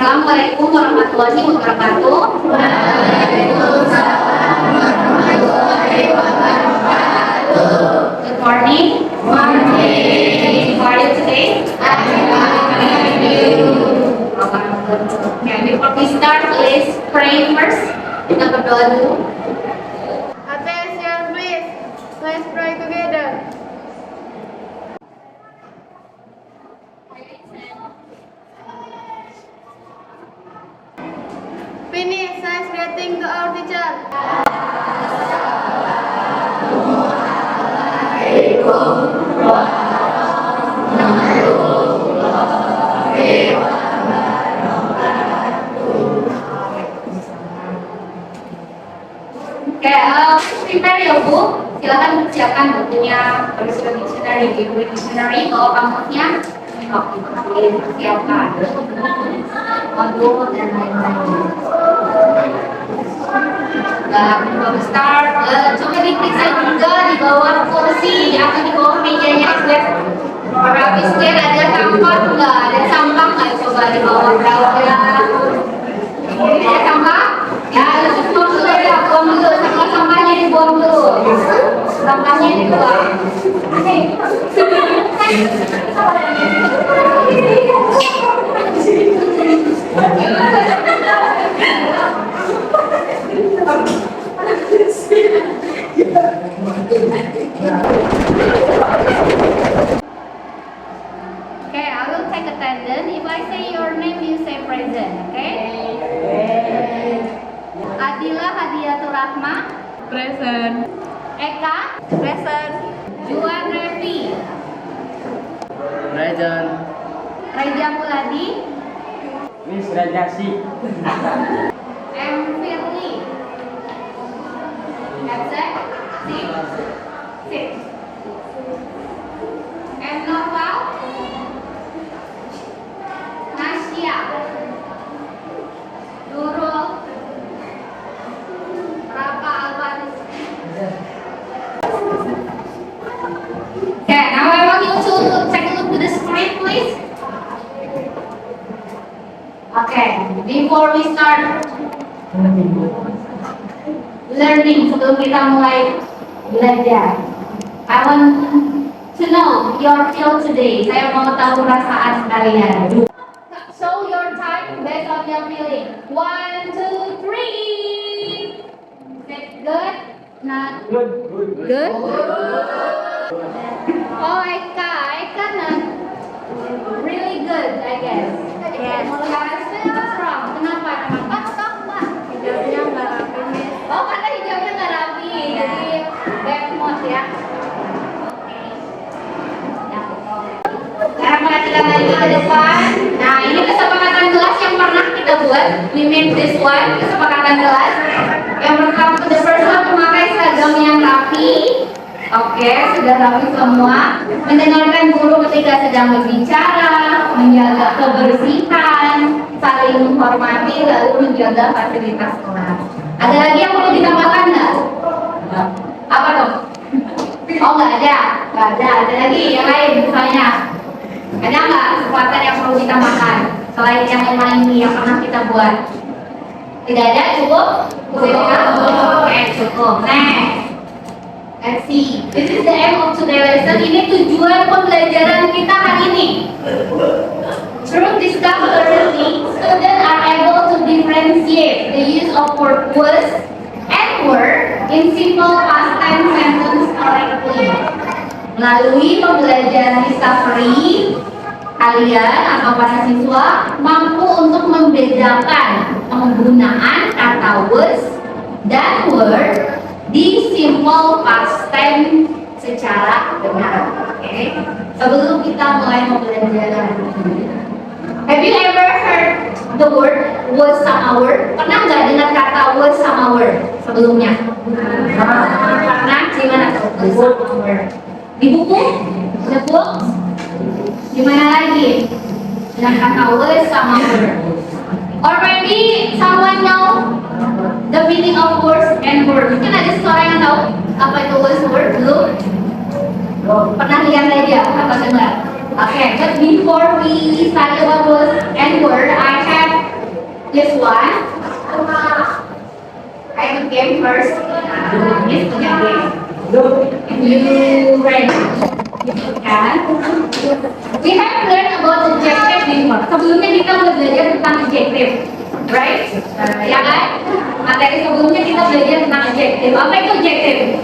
Assalamualaikum warahmatullahi wabarakatuh. Waalaikumsalam warahmatullahi wabarakatuh. Good morning. Morning. How are you today? I'm fine. Okay, before we start, let's pray first. Kita berdoa dulu. Attention please. Let's pray together. Finish science greeting to our teacher. Prepare your book. Silakan siapkan bukunya, Persuasive Dictionary, Gateway Dictionary, bawa kamusnya. Siapkan modul dan lain-lain. Nah, kita start. Coba diperiksa juga di bawah kursi atau di bawah mejanya. Rapi scan, ada sampah nggak? Ada sampah nggak? Coba di bawah berapa? Ada sampah? Ya, buang dulu ya, buang dulu. Sampahnya dibuang dulu. Sampahnya dibuang. Okay, I will take attendance. If I say your name, you say present. Okay? Adila Hadiatur Rahma. Present. Eka. Present. Juan Revi. Present. Reja Muladi. Miss Rajasi. M. Firly. Absent. Six. M. Noval. Nasya. Nurul. Rapa Albaris. Okay, now I want you to take a look to the screen, please. Okay, before we start learning, sebelum kita mulai belajar, I want to know your feel today. Saya mau tahu perasaan kalian. Show your time based on your feeling. 1, 2, 3. Good? Not Good. good? Oh, Eka not really good, I guess. Yes. What's wrong? Kenapa? Hijabnya nggak rapi, Miss. Oh, karena hijabnya nggak rapi, jadi bad mood ya. Sekarang perhatikan lagi ke depan. Nah, ini kesepakatan kelas yang pernah kita buat. We made this one, kesepakatan kelas. Yang pertama, the first one memakai seragam yang rapi. Oke, sudah rapi semua. Mendengarkan guru ketika sedang berbicara, menjaga kebersihan, saling menghormati, lalu menjaga fasilitas kelas. Ada lagi yang perlu ditambahkan nggak? Apa dong? Oh, nggak ada. Nggak ada. Ada lagi yang lain misalnya. Ada nggak kesempatan yang perlu ditambahkan selain yang ini yang pernah kita buat? Tidak ada, cukup? Oke, cukup. Next. Let's see. This is the end of today's lesson. Ini tujuan pembelajaran kita hari ini. Through discovery, students are able to differentiate the use of word was and were in simple past tense sentence correctly. Melalui pembelajaran discovery, kalian atau para siswa mampu untuk membedakan penggunaan kata was dan were di simple past tense secara benar. Oke. Sebelum kita mulai pembelajaran, have you ever heard the word was sama word? Pernah nggak dengar kata was sama word sebelumnya? Pernah? Gimana tuh? Was sama word? Di buku? The books? Di mana lagi? Dengan kata was sama word. Or maybe someone know the meaning of words and word. Mungkin ada seseorang yang tahu apa itu was word belum? Pernah lihat aja atau dengar? Okay, but before we study about was and word, I have this one. I have a game first. This punya game. If you ready, you can. We have learned about adjective before. Sebelumnya kita udah belajar tentang adjective, right? Ya kan? Materi sebelumnya kita belajar tentang adjective. Apa itu adjective?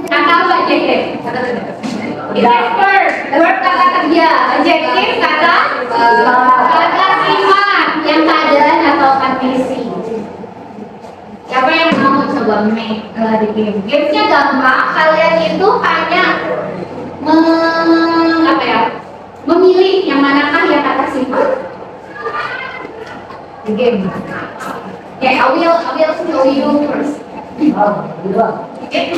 Kata apa adjective? Itu verb kata kerja. Adjective kata sifat yang keadaan atau kondisi. Siapa yang mau coba make di game? Gamesnya gampang. Kalian itu hanya memilih yang manakah yang kata sifat di game. Okay, I will show you first. Okay.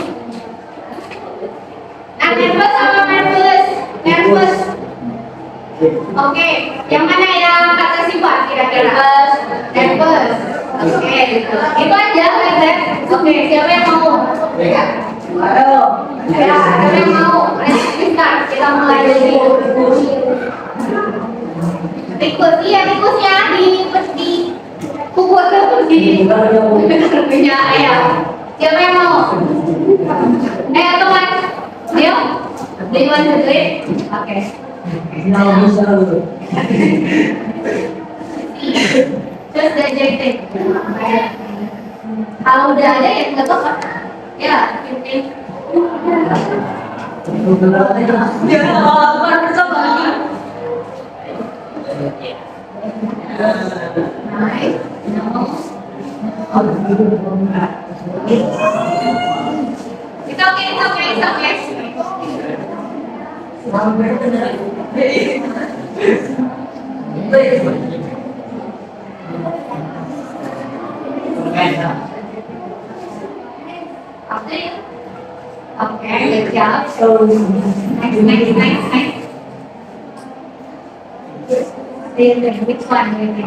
Nah, nervous sama nervous? Nervous. Oke, yang mana yang kata sifat kira-kira? Nervous. Oke, itu aja, Zed. Oke, siapa yang mau? Ya, siapa yang mau? Kita mulai dari tikus. Iya, tikusnya di pukul di punya ayam. Siapa yang mau? Teman, Dio, do you want to do it? Oke. Just the adjective. Kalau udah ada ya nggak apa-apa. Ya, oke. Nice. It's okay. Okay, good job. Next. Which one do you think?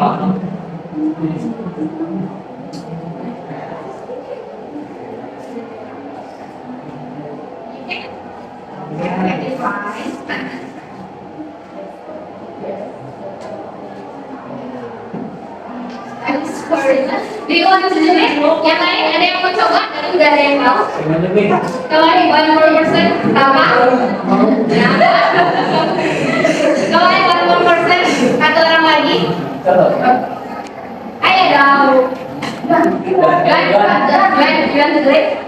Do you want to do it? Yang lain ada yang mau coba? Tadi udah ada yang mau. Coba nih, one more person. Apa? Coba nih, one more person. Satu orang lagi. Ayo dong. You want to do it?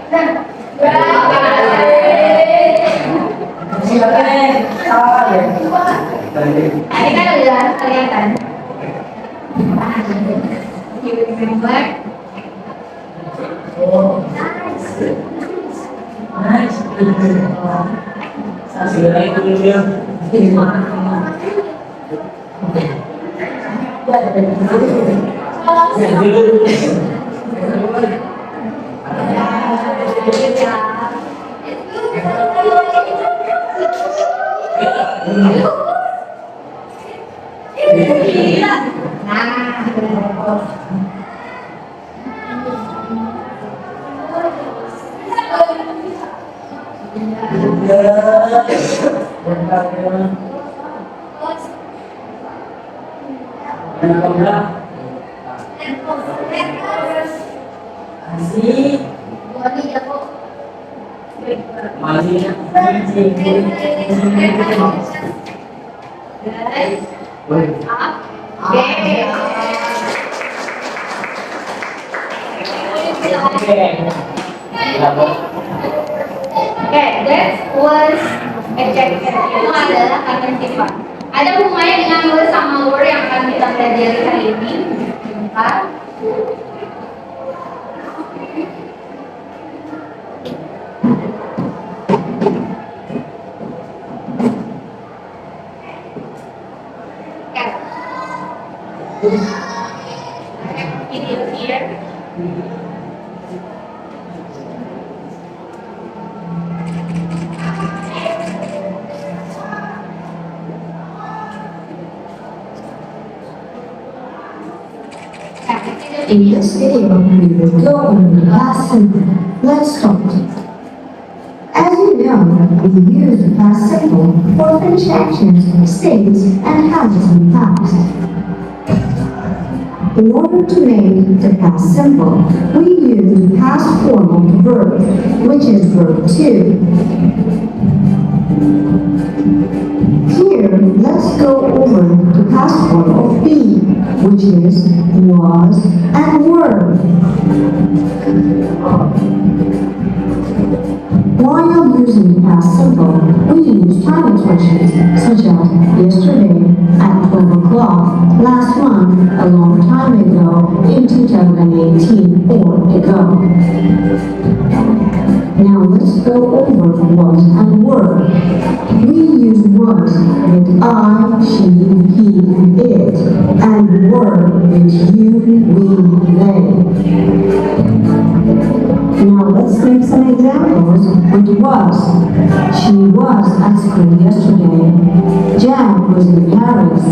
Tadi kan udah kelihatan. You remember? Nice. Okay, that was adjective. Itu adalah kata sifat. Ada hubungannya dengan word sama word yang akan kita pelajari hari ini. Bentar. Ini here. In this video, we will go over the past simple. Let's start. As you know, we use the past simple for finished actions, states, and habits in the past. In order to make the past simple, we use the past form of the verb, which is verb to. Here, let's go over the past form of be, which is was and were. While using the past simple, we use time expressions such as yesterday, at 12 o'clock, last month, a long time ago, in 2018, or ago. Now let's go over was and were. We use was with I, she, he, it, and were with you, we, they. Now let's make some examples with was. She was at school yesterday. Jack was in Paris.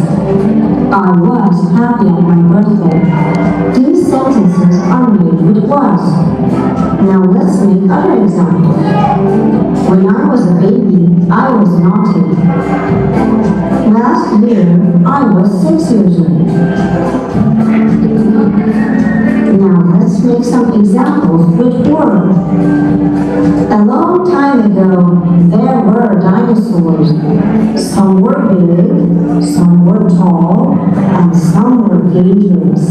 I was happy on my birthday. These sentences are made with was. Now let's make other examples. When I was a baby, I was naughty. Last year, I was 6 years old. Now let's make some examples with were. A long time ago, there were dinosaurs. Some were big, some were tall, and some were dangerous.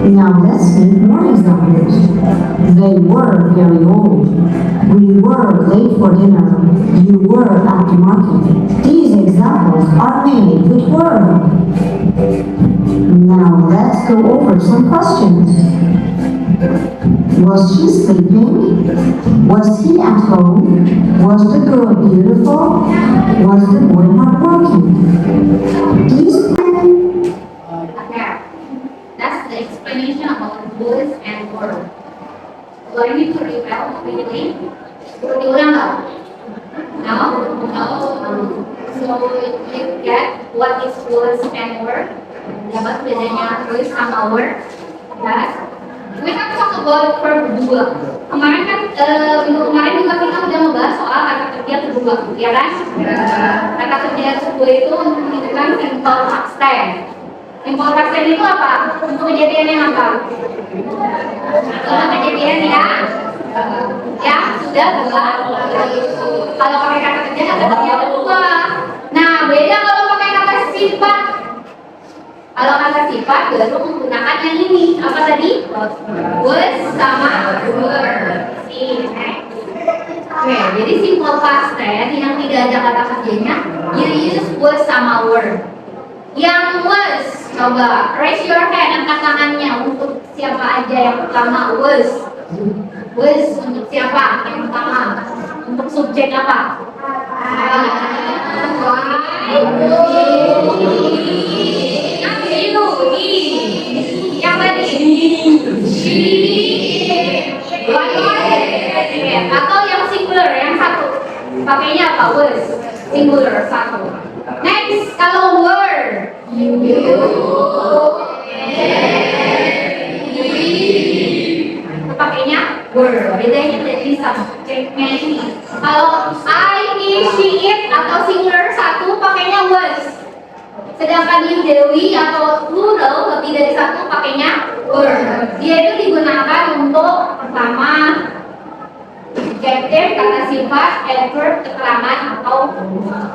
Now let's make more examples. They were very old. We were late for dinner. You were at the market. These examples are made with were. Now let's go over some questions. Was she sleeping? Was he at home? Was the girl beautiful? Was the boy hardworking? These Okay. That's the explanation about was and were. Do I need to rebel quickly? Diulang nggak? No? No? So you get what is was and were? Dapat bedanya was sama were? Yes? We have talk about verb dua. Kemarin kan, minggu kemarin juga kita udah ngebahas soal kata kerja kedua, ya kan? Kata kerja kedua itu menunjukkan simple past tense. Simple past tense itu apa? Untuk kejadian yang apa? Untuk kejadian yang sudah berlalu. Kalau pakai kata kerja kedua. Nah, beda kalau pakai kata sifat. Kalau kata sifat baru menggunakan yang ini. Apa tadi? Was sama were. Oke, jadi simple past tense yang tidak ada kata kerjanya, you use was sama were. Yang was, coba raise your hand, angkat tangannya untuk siapa aja yang pertama was. Was untuk siapa? Yang pertama. Untuk subjek apa? Yang tadi atau yang singular yang satu pakainya apa? Was singular satu. Next, kalau were pakainya were. Bedanya dari subjeknya ini. Kalau I, he, she, it atau singular satu pakainya was. Sedangkan you, Dewi atau plural lebih dari satu pakainya were. Dia itu digunakan untuk pertama adjective, kata sifat, adverb, keterangan atau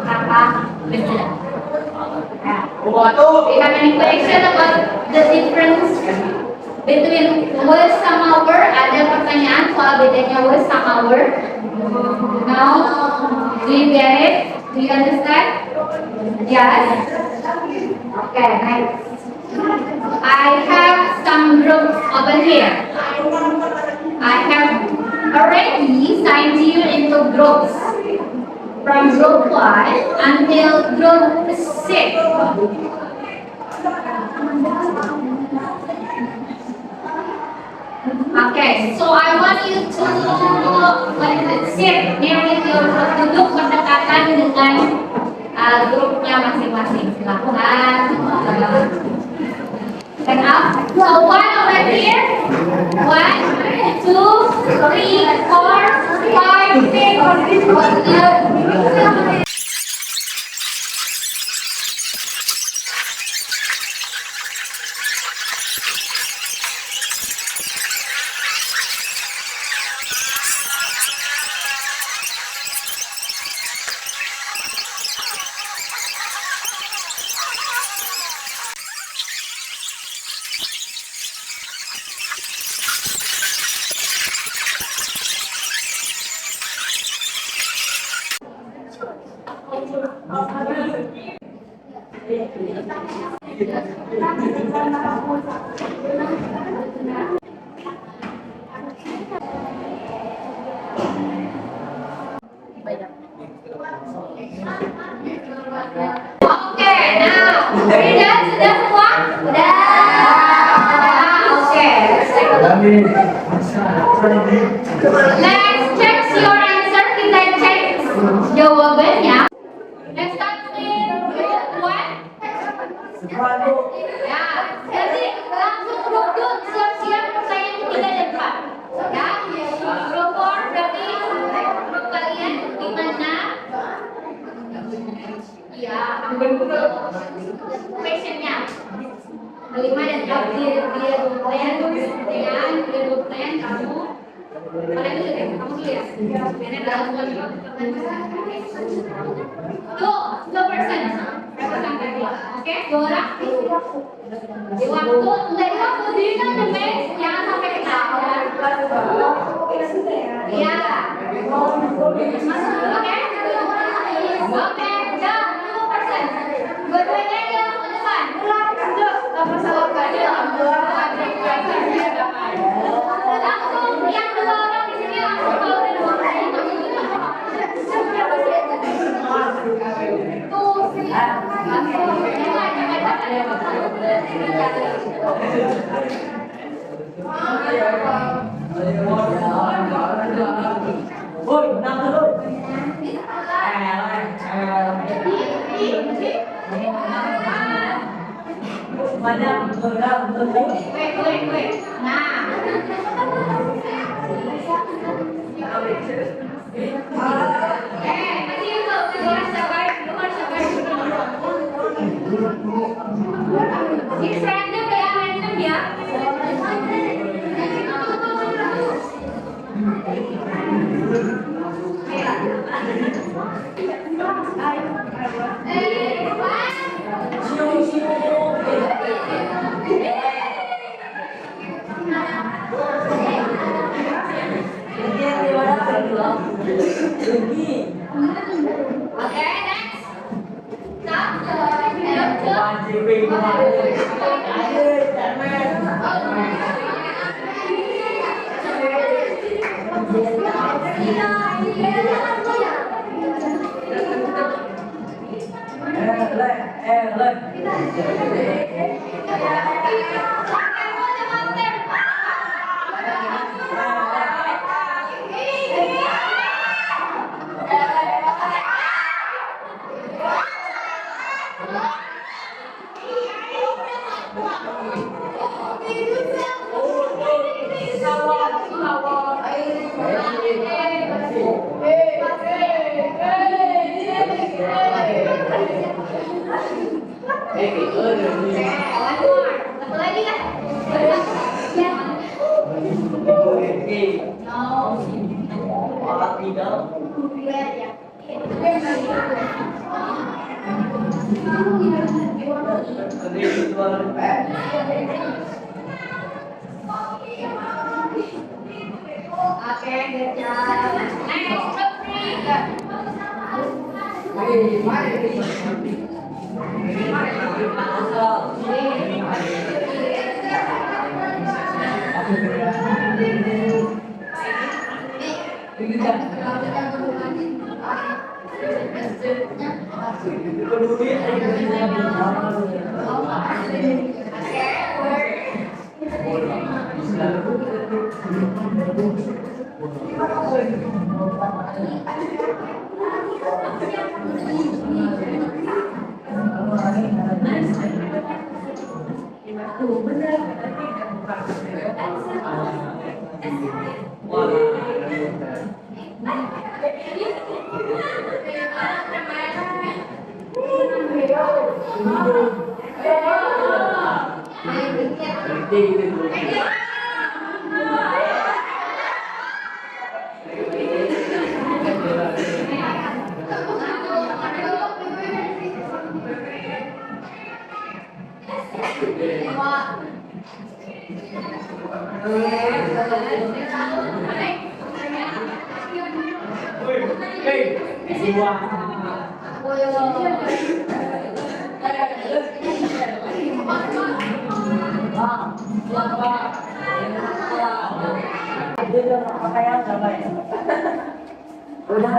kata benda. We have any question about the difference between was sama were? Ada pertanyaan soal bedanya was sama were? Now, do you get it? Do you understand? Yes. Okay, next. I have some groups over here. I have already signed you into groups from group 1 until group 6. Okay, so I want you to sit near your group, duduk berdekatan dengan grupnya masing-masing. Silakan. Stand up. So 1 over here. 1, 2, 3, 4, 5, 6. Oke, nah, sudah semua? Sudah. Oke. Let's check your answer. Kita cek jawabannya. Let's start with one. Ya, jadi langsung rukun siap-siap pertanyaan ketiga dan empat. Ya, group 4 berarti grup kalian di mana? Ya, questionnya 5 dan 4 dia plan dengan plan kamu. Kalian dulu deh, kamu dulu ya. Ini adalah tuh, 2%. Oke, 2 orang. Di waktu diri kan depends, jangan sampai ketahuan. Iya. Oke, udah 2%. Dua-duanya yang ke depan. Gak persalahkan ya. Langsung yang 2 orang di sini langsung kalau udah 2%. Wait. Nah. Masih yuk, keluar sabar. It's random ya. Okay, next. Okay, good job. Next, group 2 Udah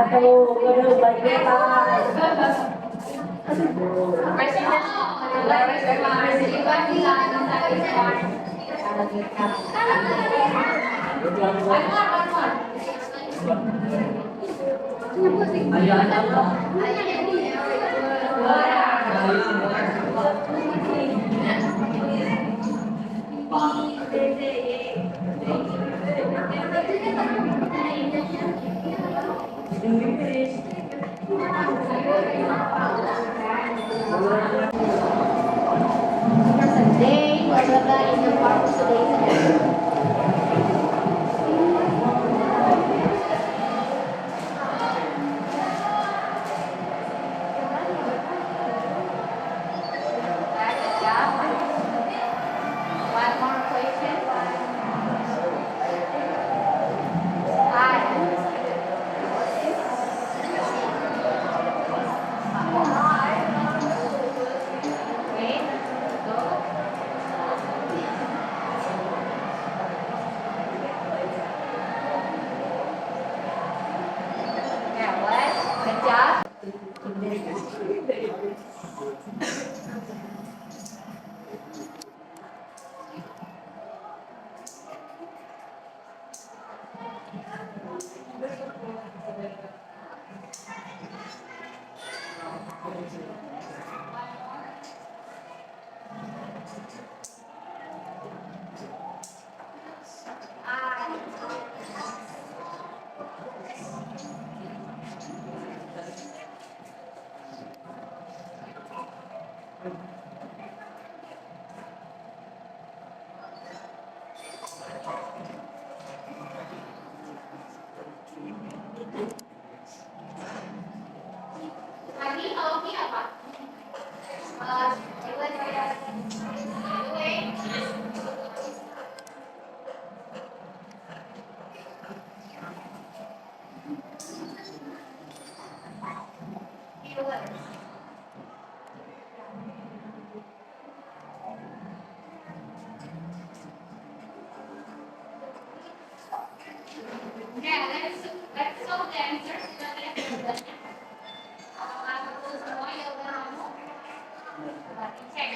tahu, udah baik Person day, blah blah blah in the part of today's event. Good job. One more question. Wait, go. Yeah, what? Good job. Lagi kalau ini apa? Okay, let's solve the answer. Kita lihat jawabannya. Apakah betul semua jawaban kamu? Cek.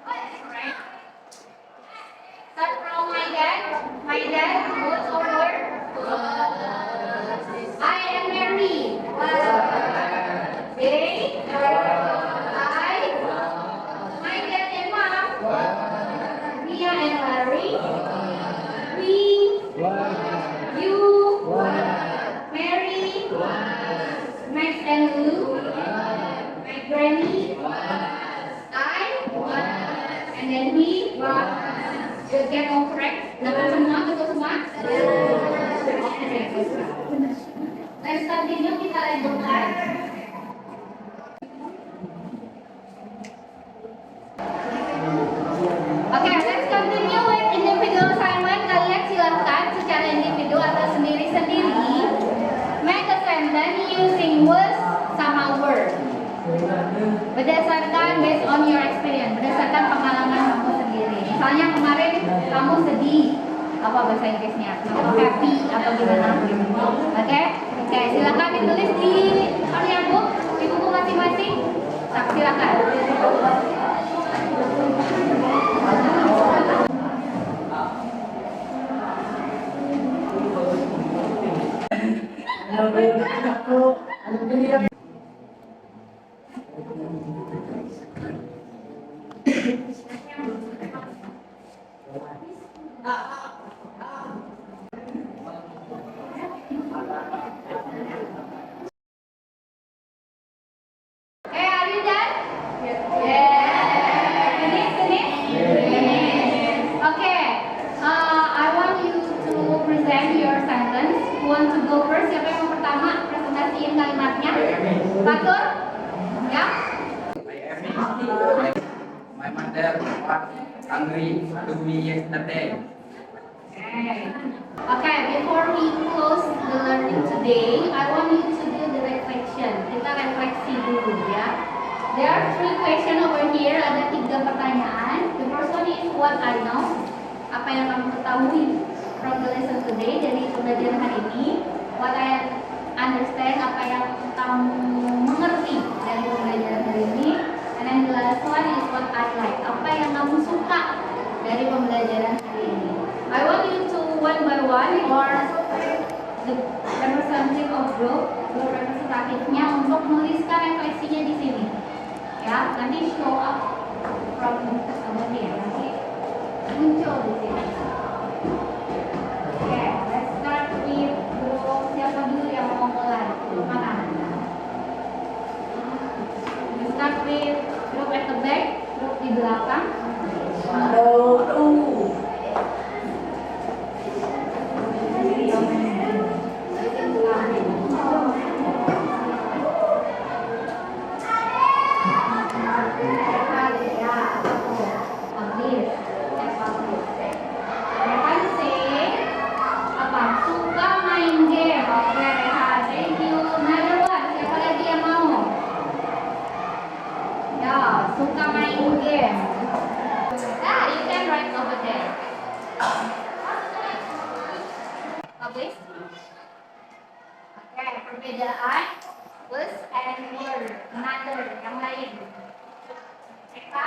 Alright. Start from my dad. My dad goes over. I am Mary. They. I. My dad and mom. Mia and Larry. We. You. Mary. Max and Lou. My granny. I. And then we. Good, get all correct. Dapat semua, betul semua? Okay. Let's continue, kita lanjutkan. Okay, let's continue with individual assignment. Kalian silakan secara individu atau sendiri-sendiri make a sentence using words sama word. Berdasarkan based on your experience, berdasarkan pengalaman kamu sendiri. Misalnya kemarin kamu sedih, apa bahasa Inggrisnya? Kamu happy atau gimana? Oke, silakan ditulis di book, di buku masing-masing. Silakan. Hey, are you done? Yeah. Finish? Okay. I want you to present your sentence. Who want to go first? Siapa yang pertama presentasiin kalimatnya? Batur? Ya? My mother was angry to me yesterday. Okay, before we close the learning today, I want you to do the reflection. Kita refleksi dulu ya. There are three question over here. Ada 3 pertanyaan. The first one is what I know. Apa yang kamu ketahui from the lesson today, dari pembelajaran hari ini. What I understand, apa yang kamu mengerti dari pembelajaran hari ini. And then the last one is what I like. Apa yang kamu suka dari pembelajaran hari ini. I want you to one by one or the representative of group representatifnya untuk menuliskan refleksinya di sini. Ya, nanti show up from here, nanti muncul di sini. Oke, let's start with group siapa dulu yang mau mulai? Group mana? We start with group at the back, group di belakang. Suka main game. Ah, you can write over there. Publish. Oke, perbedaan was and were, another, yang lain. Eka,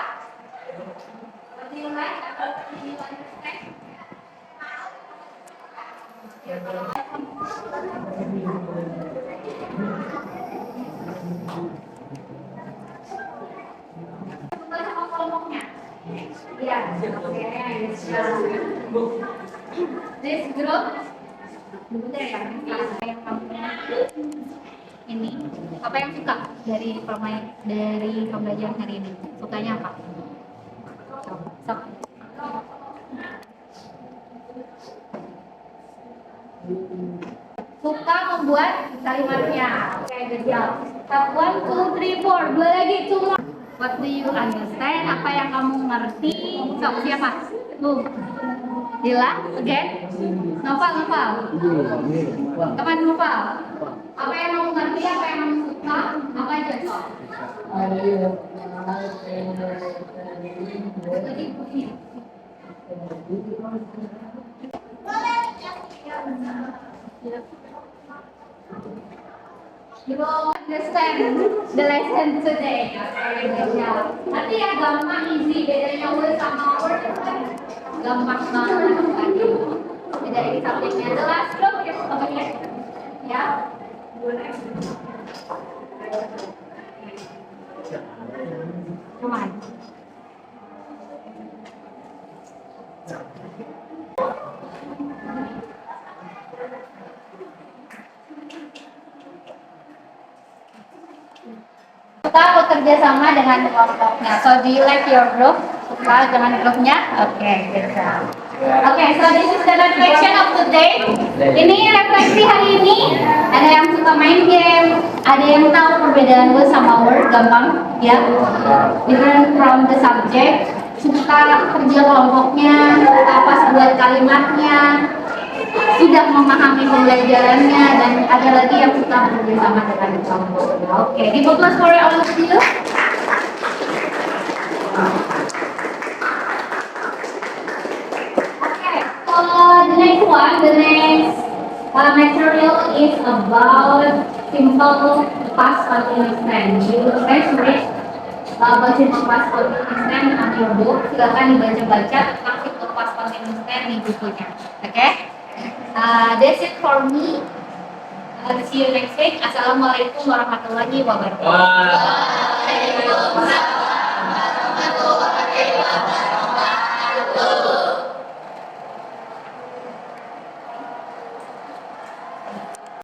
what do you like? What do you understand? Sama kelompoknya. Iya, oke. This group bentar ya, yang kamu ini apa yang suka dari pembelajaran hari ini? Sukanya apa? Sok. Suka membuat kalimatnya. Oke, good job. Step 1, 2, 3, 4. Dua lagi, cuma. What do you understand? Apa yang kamu ngerti? Sok, siapa? Dila, again? Noval. Teman Noval. Apa yang kamu ngerti? Apa yang kamu suka? Apa aja, sok? You will understand the lesson today. Nanti ya gampang, easy. Bedanya word sama word kan gampang banget. Beda ini subjeknya. The last group is over here. Ya. Come on. Suka bekerja sama dengan kelompoknya. So do you like your group? Suka dengan grupnya? Oke, good job. Oke, so this is the reflection of today. Ini refleksi hari ini. Ada yang suka main game, ada yang tahu perbedaan word sama word, gampang ya. Different from the subject. Suka kerja kelompoknya, pas buat kalimatnya, sudah memahami pembelajarannya, dan ada lagi yang suka bekerja sama dengan kelompoknya. Oke, give applause for all of you. The next one, the next material is about simple past continuous tense. You guys read about simple past continuous tense on your book. Silakan dibaca-baca tentang simple past continuous tense di bukunya. Okay? That's it for me. See you next week. Assalamualaikum warahmatullahi wabarakatuh.